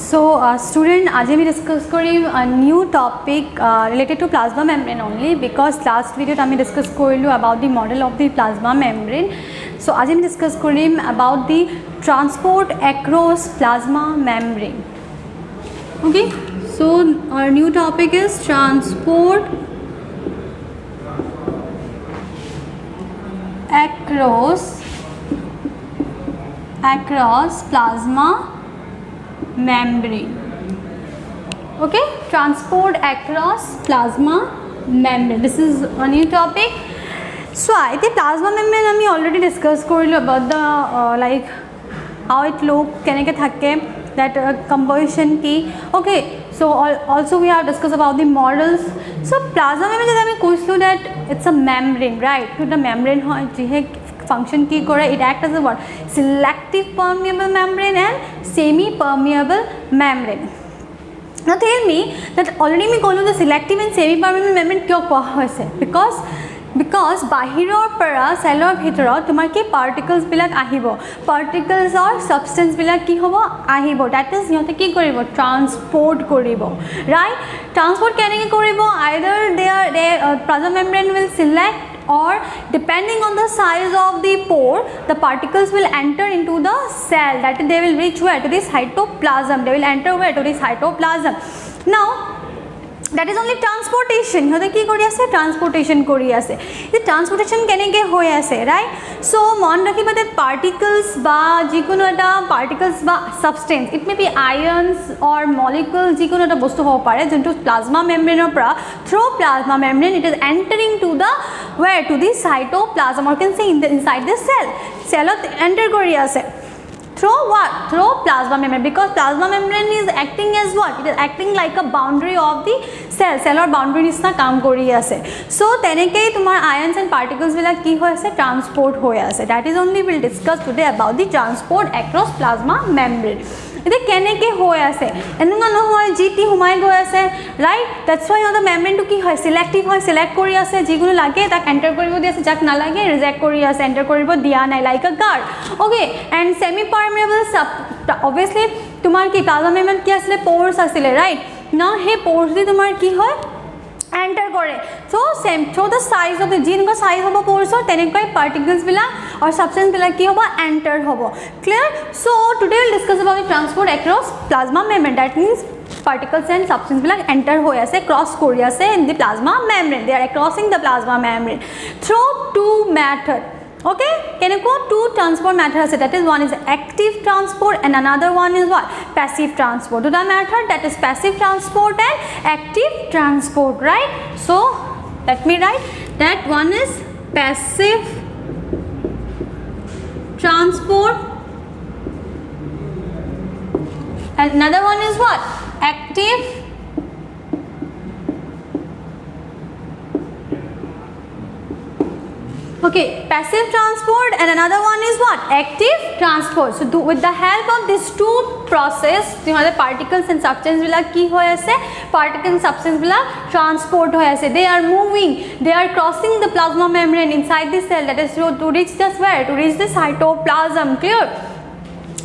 So, student, आज हम discuss करें a new topic related to plasma membrane only because last video हम discuss करें about the model of the plasma membrane. So, आज हम discuss करें about the transport across plasma membrane. Okay. So, our new topic is transport across plasma membrane. Okay, transport across plasma membrane. This is a new topic. So I think plasma membrane we already discussed about the like how it look, keneke thake, that composition key. Okay, so also we have discussed about the models. So plasma membrane jodi ami koislu that it's a membrane, right? So the membrane hoy function ki kore, it acts as a what? Selective permeable membrane and semi permeable membrane. Now tell me that already me kolu the selective and semi permeable membrane kyo koha hoise, because bahiror para cellor bhitorot tomar ki particles bilak ahibo, particles or substance bilak ki hobo ahibo, that is yote ki koribo, transport koribo, right? Transport keneke koribo, either plasma membrane will select, or depending on the size of the pore, the particles will enter into the cell, that is they will reach where? To the cytoplasm. They will enter where? To the cytoplasm. Now that is only transportation. Hote ki kori ase? Transportation kori ase. The transportation keneke hoy ase, right? So mon rakhiba that particles ba jikono eta particles ba substance, it may be ions or molecules, jikono eta bostu hobo pare jonto plasma membrane pra through plasma membrane it is entering to the where? To the cytoplasm, or can say inside the cell enter kori ase. Through what? Through plasma membrane, because plasma membrane is acting as what? It is acting like a boundary of the cell or boundary nisna kaam kori ase. So teneke tumar ions and particles will ki hoy ase? Transport hoy ase. That is only we will discuss today about the transport across plasma membrane. Ite keneke hoy ase? Enunga no hoy GT humai hoy ase, right? That's why the membrane to ki hoy? Selective hoy, select kori ase, jigulo lage tak enter koribo di ase, jak na lage reject kori ase, enter koribo dia nai, like a guard. Okay, and semi permeable obviously tumar ki plasma membrane ki asle pores asile, right? Now he pores di tumar ki hoy? Enter kore. So same through the size of the gene ka size hobo pores or tenekai particles bila or substance bila ki hobo enter hobo. Clear? So today we will discuss about the transport across plasma membrane. That means particles and substance bila enter hoy ase, cross kori ase in the plasma membrane. They are crossing the plasma membrane through two methods. Okay, can you go two transport methods? That is, one is active transport and another one is what? Passive transport. To the method that is passive transport and active transport, right? So let me write that one is passive transport and another one is what? Active . Okay, passive transport and another one is what? Active transport. So with the help of these two process, the particles and substance will ki hoy ase? Particles and substance will transport hoy ase. They are moving, they are crossing the plasma membrane inside the cell, that is to reach the where? To reach the cytoplasm. Clear?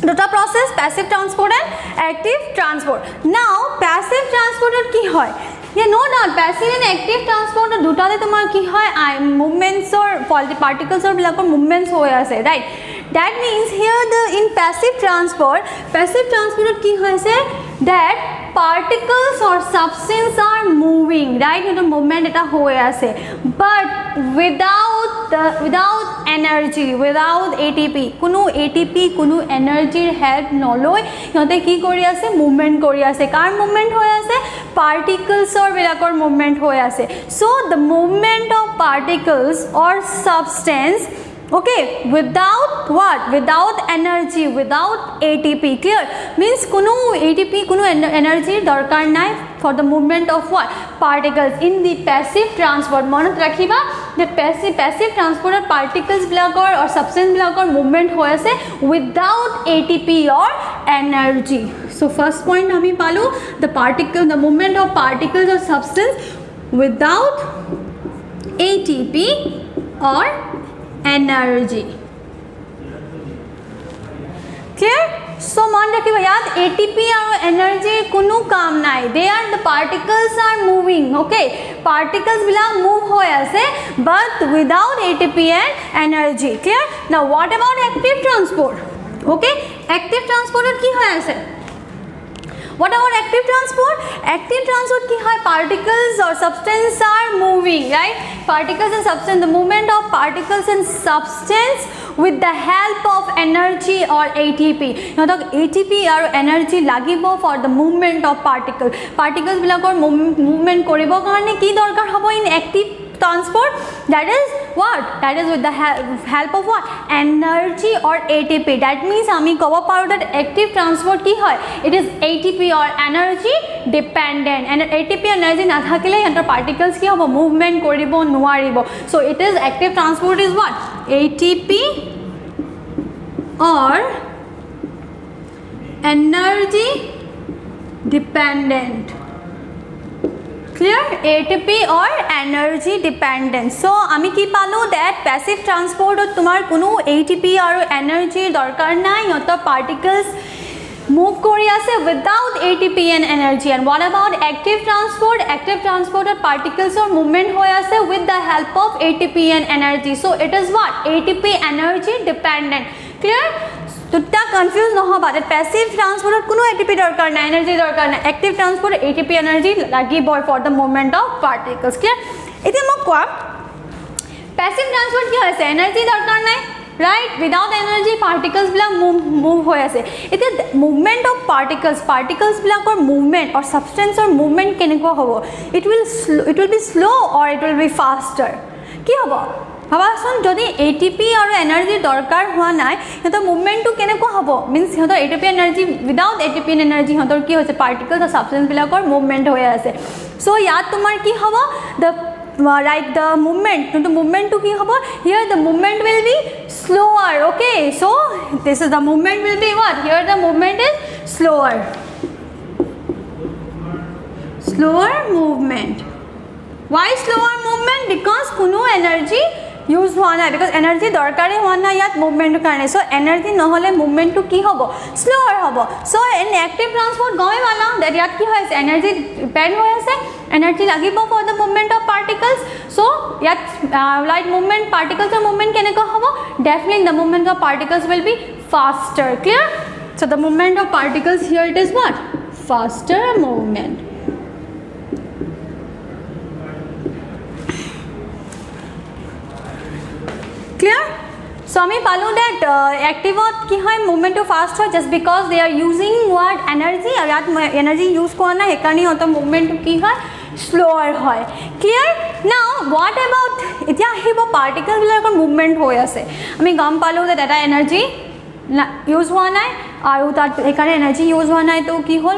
Duta process, passive transport and active transport. Now passive transport ki hoy? Yeah, no doubt passive and active transport duta de tomar ki hoy? Movements or particles or movements hoy ase, right? That means here in passive transport ki hoy ase? That particles or substance are moving, right? The movement eta hoy ase, but without energy, without ATP, kuno ATP, kuno energy help noloi, yote ki kori ase? Movement kori ase. Kar movement hoy ase? Particles or bilakor movement hoy ase. So the movement of particles or substance, okay, without what? Without energy, without ATP. Clear? Means kuno ATP, kuno energy darkar nai for the movement of what? Particles in the passive transport. Monot rakhiba that passive transport or particles bilakor or substance bilakor movement hoy ase without ATP or energy. So first point hami palu, the movement of particles or substance without ATP or energy. Clear? सो मन रखिब याद ATP और energy कोनो काम नाइ they are the particles are moving okay particles बिला move होय आसे but without ATP and energy clear now what about active transport okay active transport ki hoy ase what about active transport ki hoy particles or substance are moving right particles and substance the movement of particles and substance with the help of energy or ATP now the ATP or energy lagibo for the movement of particles bilakor movement koribo karone ki dorkar hobo in active transport that is what that is with the help of what energy or ATP that means ami kobo paro that active transport ki hoy it is ATP or energy dependent and ATP energy na thakile enter particles ki hobo movement koribo nuaribo so it is active transport is what ATP or energy dependent clear ATP or energy dependent so ami ki palo that passive transport or tumar kono ATP or energy dorkar nai oto particles move kori ase without ATP and energy and what about active transport or particles or movement hoy ase with the help of ATP and energy so it is what ATP energy dependent clear দুটা confuse নহবা that passive transport কোনো ATP দৰকাৰ নাই energy দৰকাৰ নাই active transport ATP energy লাগিবই for the movement of particles clear এতিয়া মই কোৱা passive transport কি হৈছে এনার্জি দৰকাৰ নাই right without energy particles bila move hoy ase এতিয়া movement of particles bilakor movement or substance or movement kenekwa hobo it will be slow or it will be faster ki hobo ভাবাচোন যদি ATP আৰু energy দরকার হোৱা নাই হেতৰ মুভমেন্টটো কেনেকুৱা হ'ব মিন্স হেতৰ ATP energy without ATP energy হেতৰ কি হৈছে পার্টিকলস আৰু সাবস্টেন্স বিলাকৰ মুভমেন্ট হৈ আছে সো ইয়াত তোমাৰ কি হ'ব the right the movement to movement to ki hobo here the movement will be slower okay so this is the movement will be what here the movement is slower movement why slower movement because kuno energy use হোৱা নাই because energy দৰকাৰে হোৱা নাই ইয়াত movement কাৰণে so energy নহলে movement to কি হ'ব slower হ'ব so in active transport গমে পালা that ইয়াত কি হৈছে energy depend হৈ আছে energy লাগিব for the movement of particles so ইয়াত light movement particles or movement কেনেকৈ হ'ব definitely the movement of particles will be faster clear so the movement of particles here it is what faster movement clear so ami palu that active ki hoy movement to fast hoy just because they are using what energy aur yat energy use kora na ekarni hoto movement ki hoy slower hoy clear now what about etia hibo particle bilakor movement hoy ase ami gam palu that eta energy use হোৱা নাই আৰু তাত একাৰে energy use হোৱা নাই তো কি হল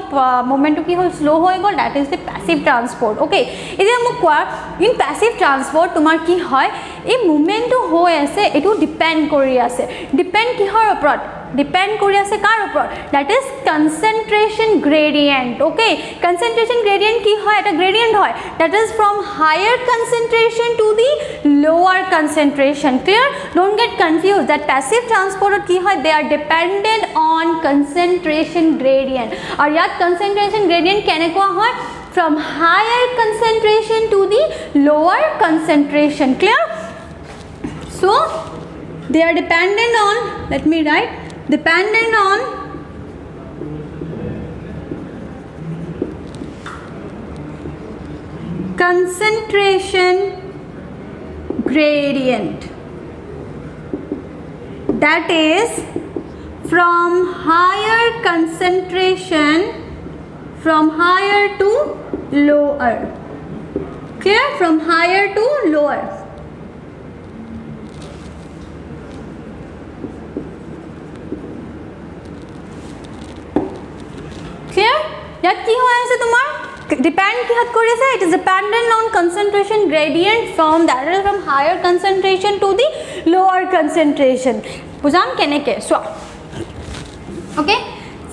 মোমেন্টটো কি হল স্লো হৈ গল that is the passive transport okay এতিয়া মোক কোৱা in passive transport তোমাৰ কি হয় এই মোমেন্টটো হৈ আছে এটো ডিপেন্ড কৰি আছে ডিপেন্ড কিহৰ ওপৰত depend kori ase kar upor that is concentration gradient okay concentration gradient ki hoy eta gradient hoy that is from higher concentration to the lower concentration clear don't get confused that passive transport ki hoy they are dependent on concentration gradient aur yat concentration gradient kenekwa hoy from higher concentration to the lower concentration clear so they are dependent on let me write dependent on concentration gradient that is from higher concentration from higher to lower clear from higher to lower clear yat ki hoy ase tomar depend ki hat kori ase it is dependent on concentration gradient from that is from higher concentration to the lower concentration bujam keneke so okay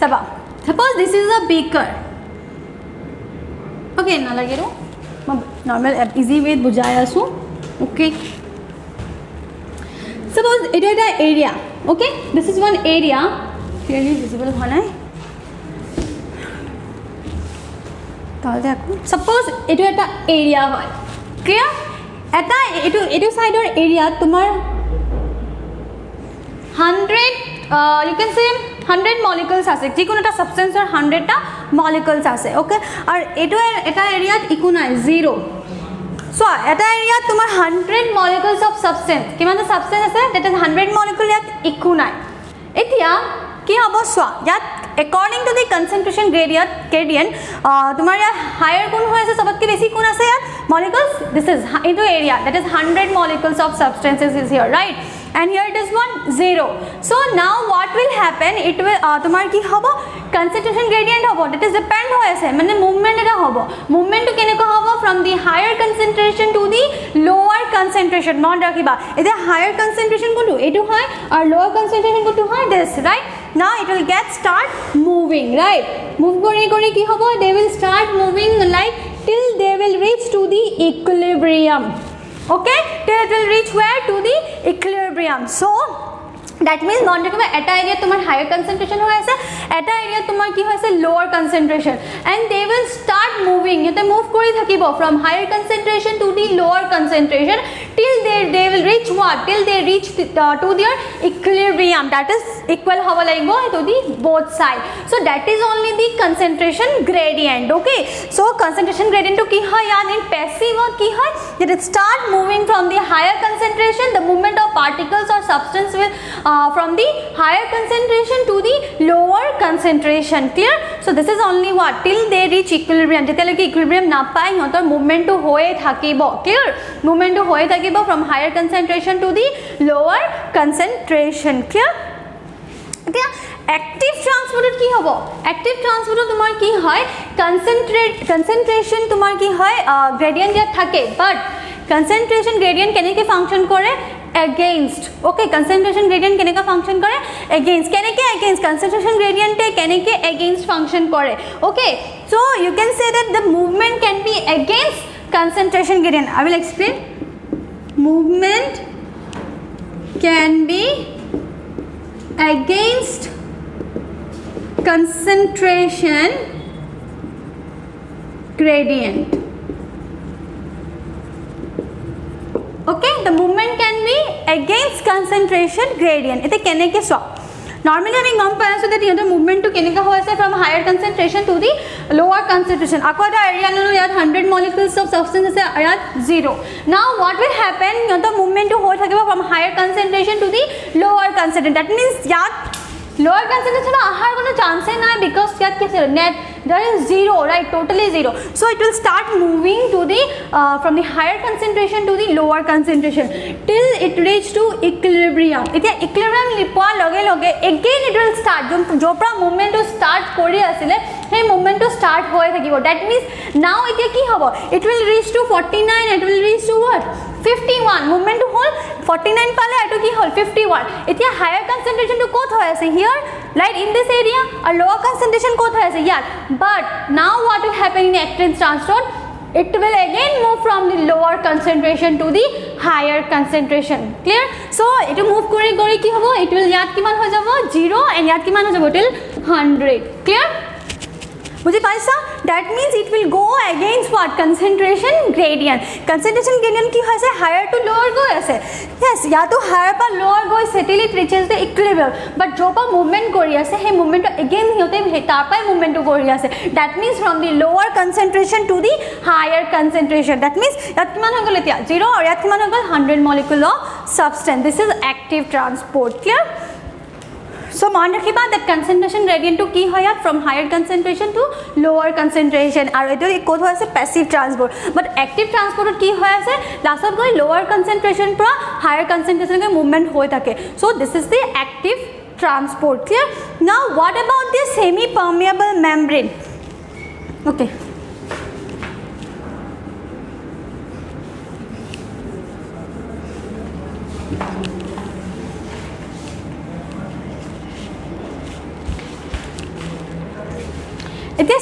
saba suppose this is a beaker okay na lage ro normal easy way bujaya asu okay suppose it is an area okay this is one area clearly visible হোৱা নাই তাহলে দেখো suppose এটো এটা area হয় clear এটা এটো সাইডৰ area তোমাৰ 100 you can say 100 molecules আছে যিকোনো এটা সাবস্টেন্সৰ 100 টা molecules আছে ওকে আর এটো এটা এরিয়াত ইকো নাই 0 সো এটা এরিয়াত তোমাৰ 100 molecules of substance কিমান সাবস্টেন্স আছে that is 100 molecule ইয়াত ইকো নাই এতিয়া কি হ'ব সো ইয়াত according to the concentration gradient তোমার ইয়াত higher কোন হৈ আছে সবতকে বেছি কোন আছে ইয়াত molecules this is into area that is 100 molecules of substances is here right and here it is 0 so now what will happen it will তোমার কি হ'ব concentration gradient হ'ব that is depend হৈ আছে মানে movement এটা হ'ব movement to কেনেকৈ হ'ব from the higher concentration to the lower concentration মন ৰাখিবা এটা higher concentration কোনটো এটো হয় আর lower concentration কোনটো হয় this right now it will get start moving right move kori ki hobo they will start moving like till they will reach to the equilibrium okay till it will reach where to the equilibrium so that means non rakhiba eta area tomar higher concentration hoy ase eta area tomar ki hoyse lower concentration and they will start moving ete move kori thakibo from higher concentration to the lower concentration till they will reach what till they reach to their equilibrium that is equal hobo lagbo to the both side so that is only the concentration gradient okay so concentration gradient to ki hoy yaad in passive ki hoy that it start moving from the higher concentration the movement of particles or substance will from the higher concentration to the lower concentration clear so this is only what till they reach equilibrium jetaleki equilibrium na pai hotor movement to hoye thakibo clear movement to hoye thakibo from higher concentration to the lower concentration clear এতিয়া active transport কি হ'ব active transport তোমার কি হয় concentration তোমার কি হয় gradient দিয়া থাকে but concentration gradient কেনেকে ফাংশন করে against okay concentration gradient কেনেকা function করে against কেনেকে against concentration gradient কেনেকে against function করে okay so you can say that the movement can be against concentration gradient I will explain movement can be against concentration gradient okay the movement can be against concentration gradient ete keneke so normally আমি গম পাই আছো that year movement to কেনেকা হৈ আছে from higher concentration to the lower concentration আকৌ এটা area ললো ইয়াত 100 molecules of substance আছে ইয়াত 0 now what will happen year movement to হৈ থাকিব from higher concentration to the lower concentration that means ইয়াত lower concentration ahar kono chance nahi because yat ke net there is 0 right totally 0 so it will start moving to the from the higher concentration to the lower concentration till it reach to equilibrium etia equilibrium lipoa loge again it will start jo pra movement to start kori asile hey movement to start hoy thakibo that means now etia ki hobo it will reach to 49 it will reach to what 51 movement to hold 49 pale eto ki hol 51 etia higher concentration to kot hoy ase here right in this area or lower concentration kot hoy ase here but now what will happen in active transport it will again move from the lower concentration to the higher concentration clear so it move kori ki hobo it will yat kiman hoy jabo 0 and yat kiman hoy jabo till 100 clear বুঝি পাইছা that means it will go against what concentration gradient কি হৈছে higher to lower গৈ আছে yes ya to higher pa lower গৈ till it reaches the equilibrium but jo pa movement কৰি আছে সেই movement again হিতে তাৰ পাই movement কৰি আছে that means from the lower concentration to the higher concentration that means ইয়াত কিমান হৈ গল এতিয়া 0 আৰু ইয়াত কিমান হৈ গল 100 molecule of substance this is active transport clear so मान रखिबा that concentration gradient to ki hoy from higher concentration to lower concentration aru eto code hoy ase passive transport but active transport ki hoy ase lastot goi lower concentration pra higher concentration ke movement hoy thake so this is the active transport clear now what about the semi permeable membrane okay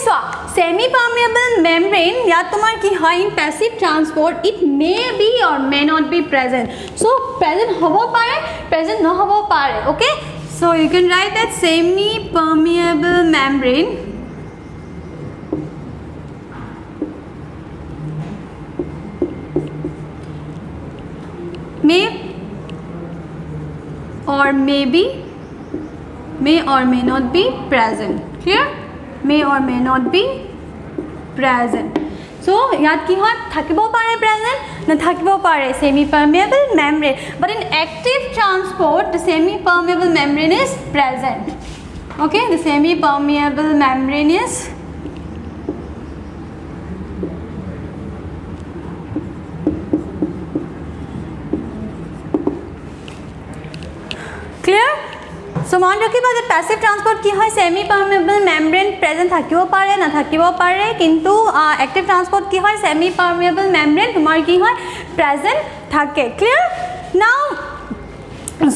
so semi permeable membrane ya tomar ki hoy in passive transport it may be or may not be present so present hobo pare present no hobo pare okay So you can write that semi-permeable membrane may or may not be present. Clear? May or may not be present. So ইয়াত কি হয় থাকিব পাৰে present না থাকিব পাৰে semi permeable membrane, but in active transport the semi permeable membrane is present. Okay, the semi permeable membrane is clear. So মন ৰাখিবা যে passive transport কি হয় semi permeable membrane present থাকিব পাৰে না থাকিব পাৰে, কিন্তু active transport কি হয় semi permeable membrane তোমাৰ কি হয় present থাকে. Clear? Now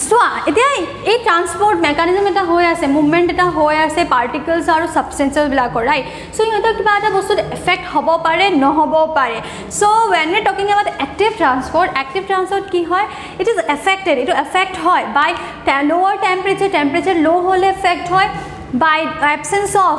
চোৱা এতিয়া এই ট্ৰান্সপৰ্ট মেকানিজম এটা হৈ আছে, মুভমেণ্ট এটা হৈ আছে পাৰ্টিকলছ আৰু ছাবষ্টেঞ্চেছবিলাকৰ, ৰাইট? চ' ইহঁতৰ কিবা এটা বস্তুত এফেক্ট হ'ব পাৰে নহ'ব পাৰে. চ' when we talking about active transport কি হয় ইট ইজ এফেক্টেড, এইটো এফেক্ট হয় বাই লোৱাৰ টেম্পাৰেচাৰ ল' হ'লে এফেক্ট হয় by absence of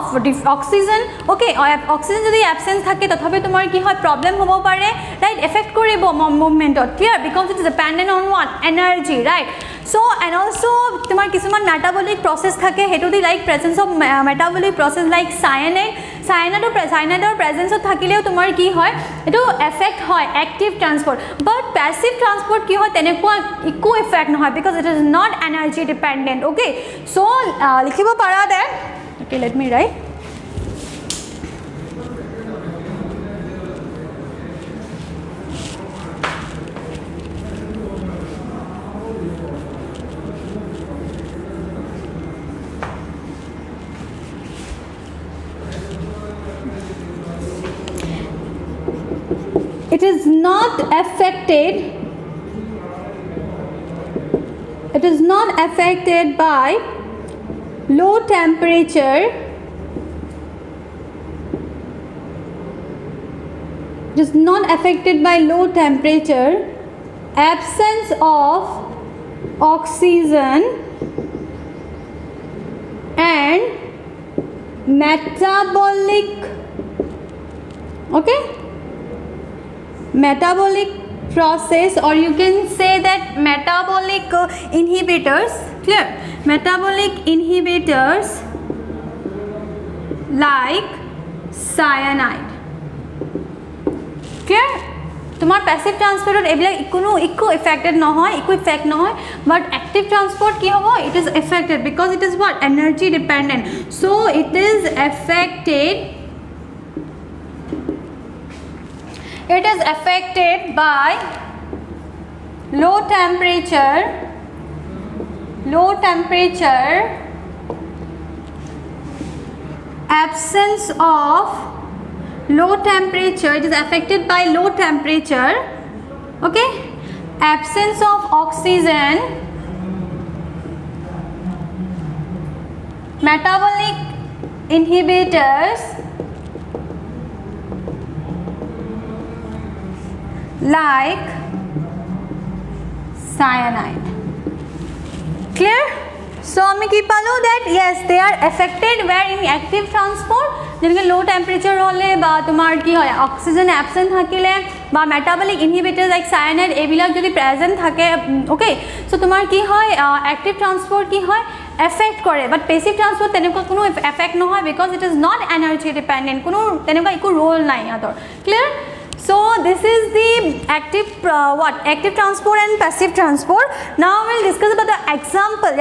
oxygen. Okay, oxygen যদি absence থাকে তথাপি তোমাৰ কি হয় problem হ'ব পাৰে, right? Effect কৰিব movement-ত. Clear? Because it is dependent on what? Energy, right? So and also তোমাৰ কিছুমান metabolic process থাকে, হেতু দি like presence of metabolic process like cyanide presence থাকিলেও তোমাৰ কি হয় এটো effect হয় active transport, but passive transport কি হয় তেনেকুৱা একো effect নহয় because it is not energy dependent. Okay, so লিখিব পাৰা that. Okay, let me write. It is not affected by low temperature. It is not affected by low temperature, absence of oxygen and metabolic, okay, metabolic process, or you can say that metabolic inhibitors. Clear? Metabolic inhibitors like cyanide. Clear? তোমার passive transport এবিলাক eco affected নহয়, eco effect নহয়, but active transport কি হ'ব it is affected because it is what? Energy dependent. So it is affected by low temperature, absence of low temperature. It is affected by low temperature, okay, absence of oxygen, metabolic inhibitors like cyanide. Clear? So আমি কি পালো that yes they are affected where in active transport যেনেকৈ low temperature হলে বা তোমাৰ কি হয় oxygen absent থাকিলে বা metabolic inhibitors like cyanide এইবিলাক যদি present থাকে, okay, so তোমাৰ কি হয় active transport কি হয় affect কৰে, but passive transport তেনেকুৱা কোনো effect নহয় because it is not energy dependent, কোনো তেনেকুৱা একো role নাই ইয়াতৰ. Clear? So this is the active active transport and passive transport. Now we will discuss about the example.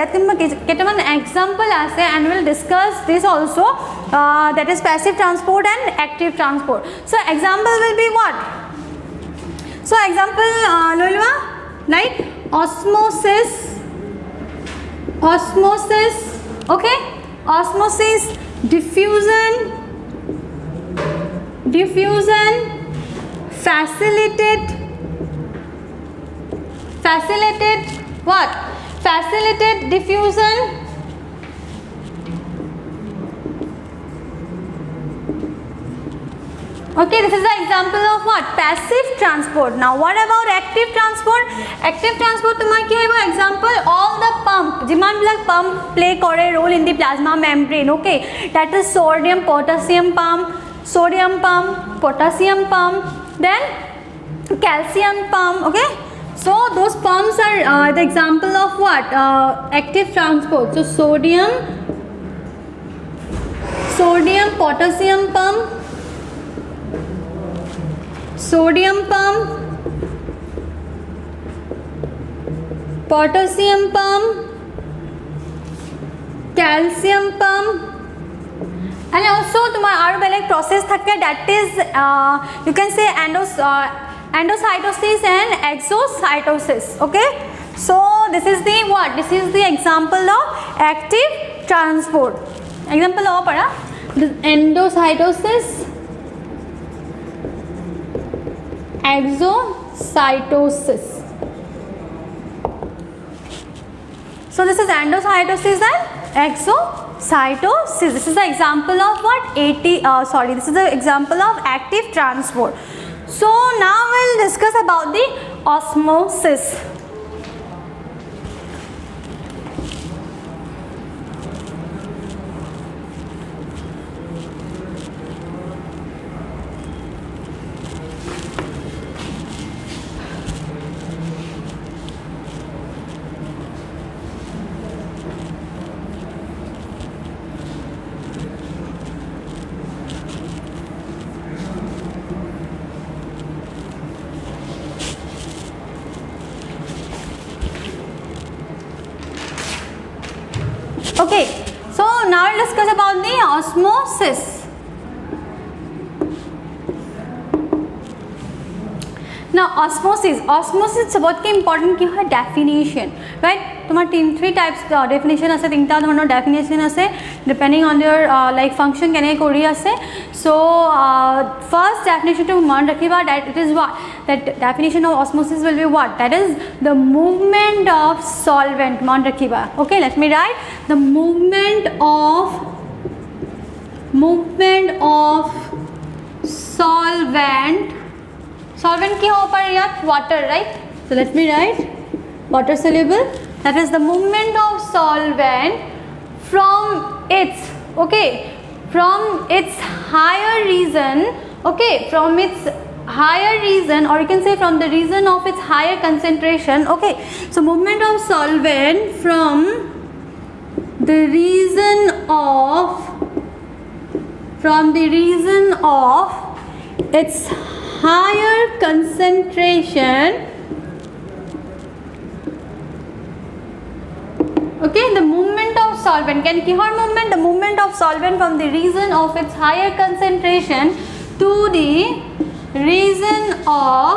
Ketaman example ase and we will discuss this also, that is passive transport and active transport. So example will be what? So example loilwa like osmosis, okay, osmosis, diffusion, facilitated what? Facilitated diffusion, Okay, this is the example of what? Passive transport. Now what about active transport? Active transport tomar ki hoibo example all the pump jiman bilak pump play kore role in the plasma membrane. Okay, that is sodium potassium pump, then calcium pump. Okay, so those pumps are the example of what? Active transport. So sodium potassium pump, sodium pump, potassium pump, calcium pump, and also tomar aru beleg process thake, that is you can say endocytosis and exocytosis. Okay, so this is the what? This is the example of active transport. Example of endocytosis, exocytosis. So this is endocytosis and exocytosis. This is the example of what? This is the example of active transport. So now we'll discuss about the osmosis. Okay, so now we'll discuss about the osmosis. Now osmosis सबत के important की है definition, right? तुम्हार 3 types definition আছে, 3টা ধৰণৰ definition আছে depending on your like function কেনে কৰি আছে. So first definition to মান ৰাখিবা, that it is what? That definition of osmosis will be what? That is the movement of solvent. मान ৰাখিবা. Okay, let me write the movement of solvent. Solvent ki ho par yaar? Water, right? So let me write water soluble. That is the movement of solvent from its higher region. Okay, from its higher region, or you can say from the region of its higher concentration. Okay, so movement of solvent from the region of its higher concentration. Okay, the movement of solvent can kihor movement? The movement of solvent from the region of its higher concentration to the region of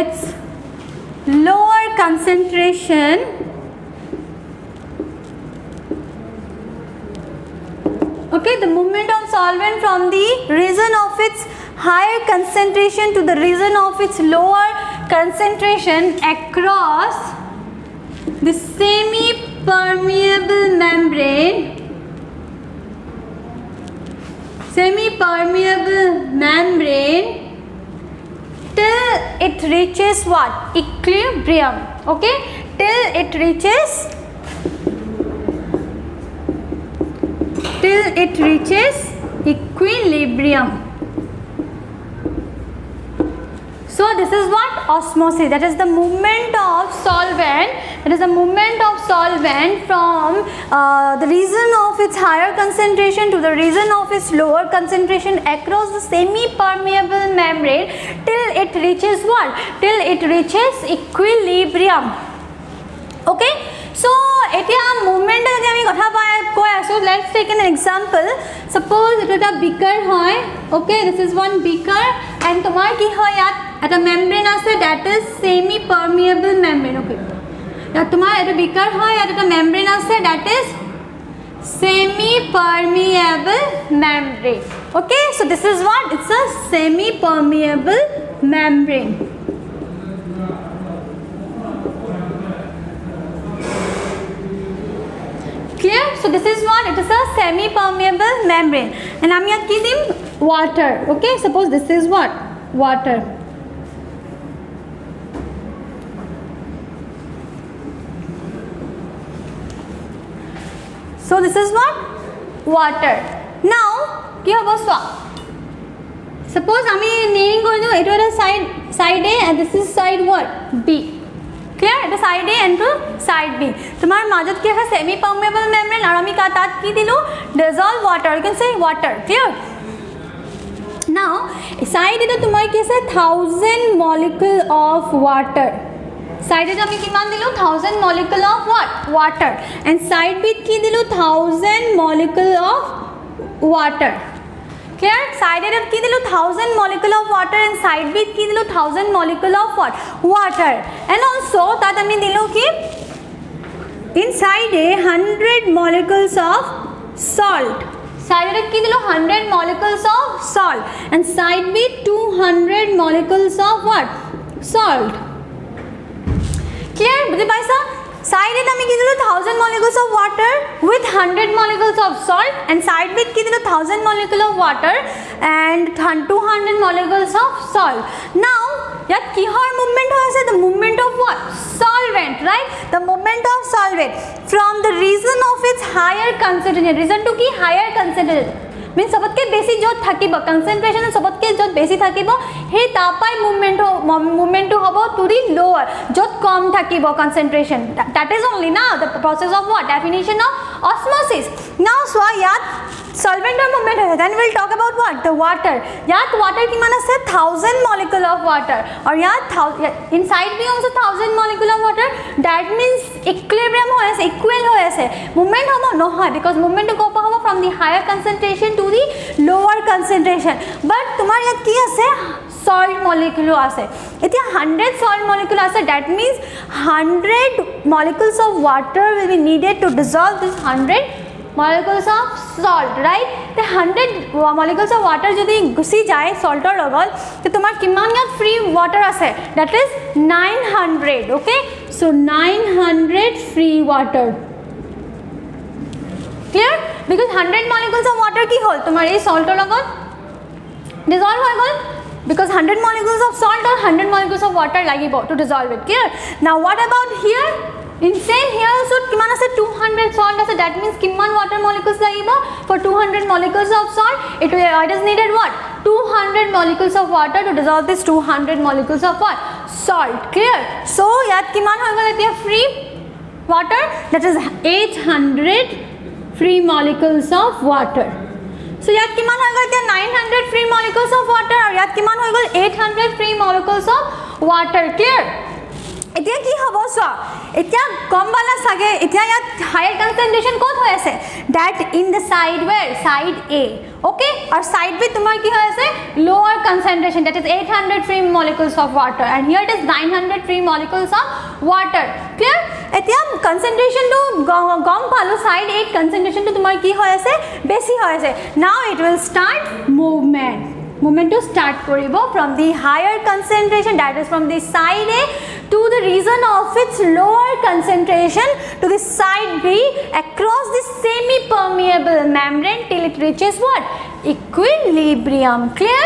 its lower concentration. Okay, the movement of solvent from the region of its higher concentration to the region of its lower concentration across the semi-permeable membrane till it reaches what? Equilibrium. Okay, till it reaches equilibrium. So this is what? Osmosis. That is the movement of solvent. That is the movement of solvent from the region of its higher concentration to the region of its lower concentration across the semi-permeable membrane till it reaches what? Till it reaches equilibrium. Okay, so etia movement je ami kotha koi aso. Let's take an example. Suppose it is a beaker hoy. Okay, this is one beaker and tomar ki hoy yat eta membrane ase, that is semi permeable membrane. Okay, now tomar eta beaker hoy yat eta membrane ase, that is semi permeable membrane. Okay, so this is what? It's a semi permeable membrane. Clear? So this is what? It is a semi permeable membrane. And আমি ইয়াত কি দিম? Water. Okay, suppose this is what? Water. So this is what? Water. Now কি হ'ব চোৱা, suppose আমি Naing কৰিলো এইটো এটা side A and this is side what? B. Clear? It is side A and to side B. তোমার মাজত কি আছে? Semi permeable membrane আর আমি তাত কি দিলো? Dissolve water. You can say water. Clear? Now side A তোমার কি আছে? 1000 molecule of water. Side A আমি কিমান দিলো? 1000 molecule of what? Water. And side B কি দিলো? 1000 molecule of water. Clear? Side A কি দিলো? 1000 molecule of water and side B কি দিলো? 1000 molecule of what? Water. And also তাত আমি দিলো কি? Inside A 100 molecules of salt. Side A কি দিলো? 100 molecules of salt. And side B 200 molecules of what? Salt. Clear? বুঝি পাইছা? Side A আমি কি দিলো? 1000 molecules of water with 100 molecules of salt and side B কি দিলো? 1000 molecule of water and 200 molecules of salt. Now ইয়াত কিহৰ movement হৈ আছে? The movement of what? Solvent, right? The movement of solvent from the region of its higher concentration. Reason to কি? Higher concentration. Means सबतके बेसी जत থাকিব concentration सबतके जत बेसी থাকিব हे तापाय movement to होबो to the lower जत कम থাকিব concentration. That is only now the process of what? Definition of osmosis. Now so यात solvent or movement है. Then we'll talk about what? The water. यात water किमान আছে? 1000 molecule of water. और यात inside भी also 1000 molecule of water. That means equilibrium हो ऐसे equal हो ऐसे movement होबो no है because movement को होबो from the higher concentration to the lower concentration. But तुम्हार यात की আছে? Salt molecule আছে. এতিয়া 100 salt molecule আছে. That means 100 molecules of water will be needed to dissolve this 100 molecules of salt, right? The 100 molecules of water যদি গুছি যায় saltৰ লগত তো তোমাৰ কিমান ইয়াত free water আছে? That is 900. Okay, so 900 free water. Clear? Because 100 molecules of water কি হল? তোমাৰ এই saltৰ লগত dissolve হৈ গল because 100 molecules of salt or 100 molecules of water লাগিব to dissolve it. Clear? Now what about here? In same here also kiman ase 200 salt ase. That means kiman water molecules lagibo for 200 molecules of salt? It is needed what? 200 molecules of water to dissolve this 200 molecules of what? Salt. Clear? So yat kiman hoy gol etia free water? That is 800 free molecules of water. So yat kiman hoy gol etia 900 free molecules of water or yat kiman hoy gol 800 free molecules of water. Clear? এতিয়া কি হ'ব so এতিয়া কম বালা সাগে এতিয়া ইয়াত higher concentration কোত হৈ আছে that in the side where side A. Okay, or side B তোমার কি হৈ আছে lower concentration, that is 800 free molecules of water and here it is 900 free molecules of water. Clear? এতিয়া concentration to গম পালো side A concentration to তোমার কি হৈ আছে বেশি হৈ আছে. Now it will start movement to start koribo from the higher concentration, that is from the side A to the region of its lower concentration to the side B across the semi permeable membrane till it reaches what? Equilibrium. Clear?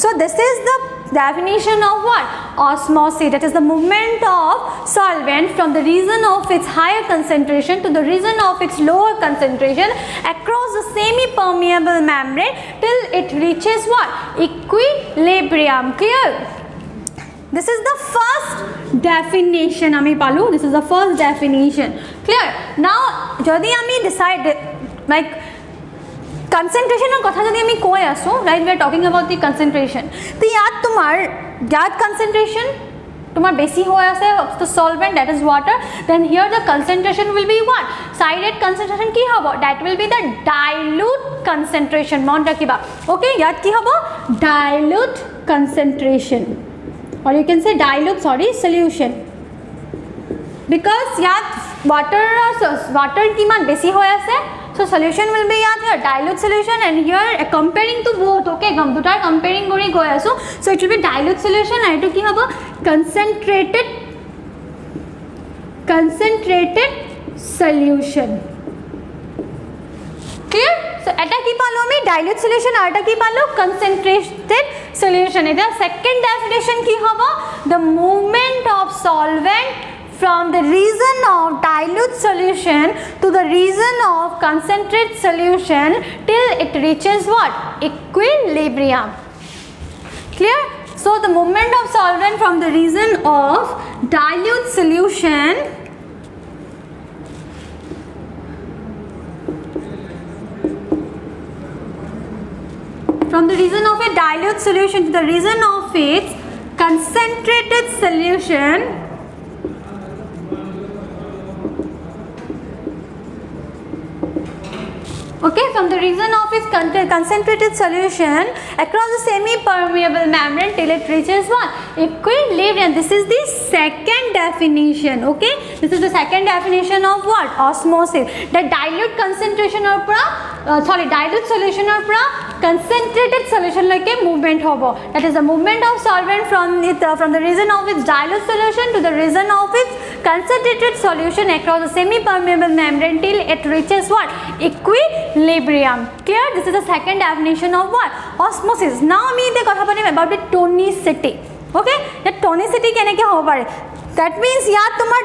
So this is the definition of what? Osmosis. That is the movement of solvent from the region of its higher concentration to the region of its lower concentration across the semi permeable membrane till it reaches what? Equilibrium. Clear? This is the first definition ami palu. This is the first definition. Clear? Now jodi ami decide like concentration or kotha jodi ami koi aso, right? We are talking about the concentration. To yat tumar yat concentration tumar besi hoy ase the solvent, that is water. Then here the concentration will be what? Side concentration ki hobo? That will be the dilute concentration. Mon rakhiba. Okay, yat ki hobo? Dilute concentration, or you can say dilute solution, because yat water kiman besi hoy ase, so solution will be yat here dilute solution and here comparing to both. Okay, dutar comparing kori goi aso, so it will be dilute solution and etu ki hobo concentrated solution. এটা কি পালো আমি dilute solution আর এটা কি পালো concentrated solution এটা second definition কি হবে the movement of solvent from the region of dilute solution to the region of concentrated solution till it reaches what equilibrium. Clear? So the movement of solvent from the region of dilute solution from the region of a dilute solution to the region of its concentrated solution okay from the region of its concentrated solution across the semi-permeable membrane till it reaches what equilibrium. This is the second definition. Okay, this is the second definition of what osmosis. The dilute concentration or dilute solution or concentrated solution like a movement hobo, that is the movement of solvent from the region of its dilute solution to the region of its concentrated solution across the semi-permeable membrane till it reaches what equilibrium. Clear? This is the second definition of what osmosis. Now আমি the কথা পাতিম about the tonicity. Okay, the tonicity কেনেকে হ'ব পাৰে, that means ইয়াত তোমাৰ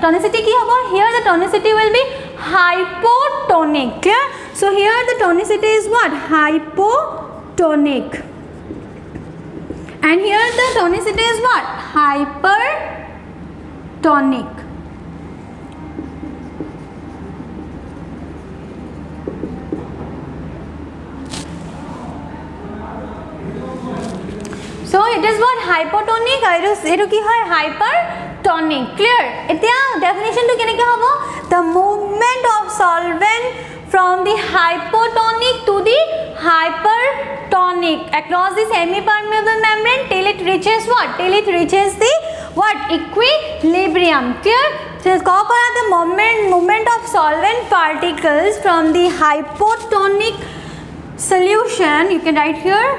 tonicity কি হ'ব, here the tonicity will be hypotonic. Clear? So here the tonicity is what hypotonic and here the tonicity is what hypertonic. So it is what hypotonic etu ki hoy hypertonic. Clear? Etia definition to keneke hobo, the movement of solvent from the hypotonic to the hypertonic across the semi-permeable membrane till it reaches what the what equilibrium. Clear? So the movement of solvent particles from the hypotonic solution, you can write here,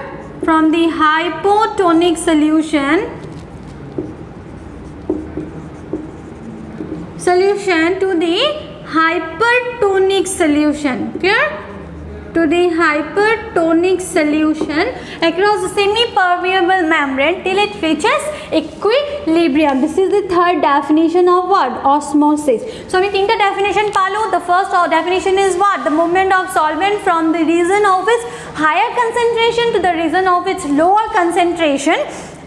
from the hypotonic solution to the hypertonic solution. Clear? To the hypertonic solution across the semi-permeable membrane till it reaches equilibrium. This is the third definition of what osmosis. So we think the definition palo. The first definition is what the movement of solvent from the region of its higher concentration to the region of its lower concentration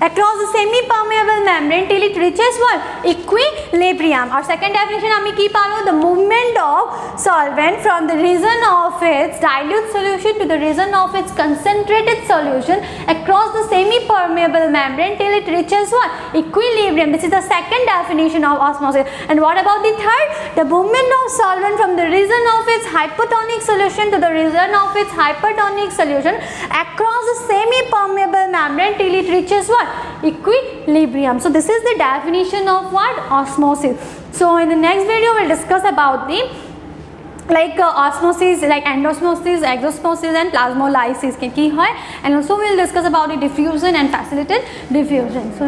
across the semi-permeable membrane till it reaches what equilibrium. Our second definition ami ki palo, the movement of solvent from the region of its dilute solution to the region of its concentrated solution across the semi-permeable membrane till it reaches what equilibrium. This is the second definition of osmosis. And what about the third, the movement of solvent from the region of its hypotonic solution to the region of its hypertonic solution across the semi-permeable membrane till it reaches what equilibrium. So this is the definition of what osmosis. So in the next video we'll discuss about the osmosis, like endosmosis, exosmosis and plasmolysis ki hoy, and also we'll discuss about the diffusion and facilitated diffusion. So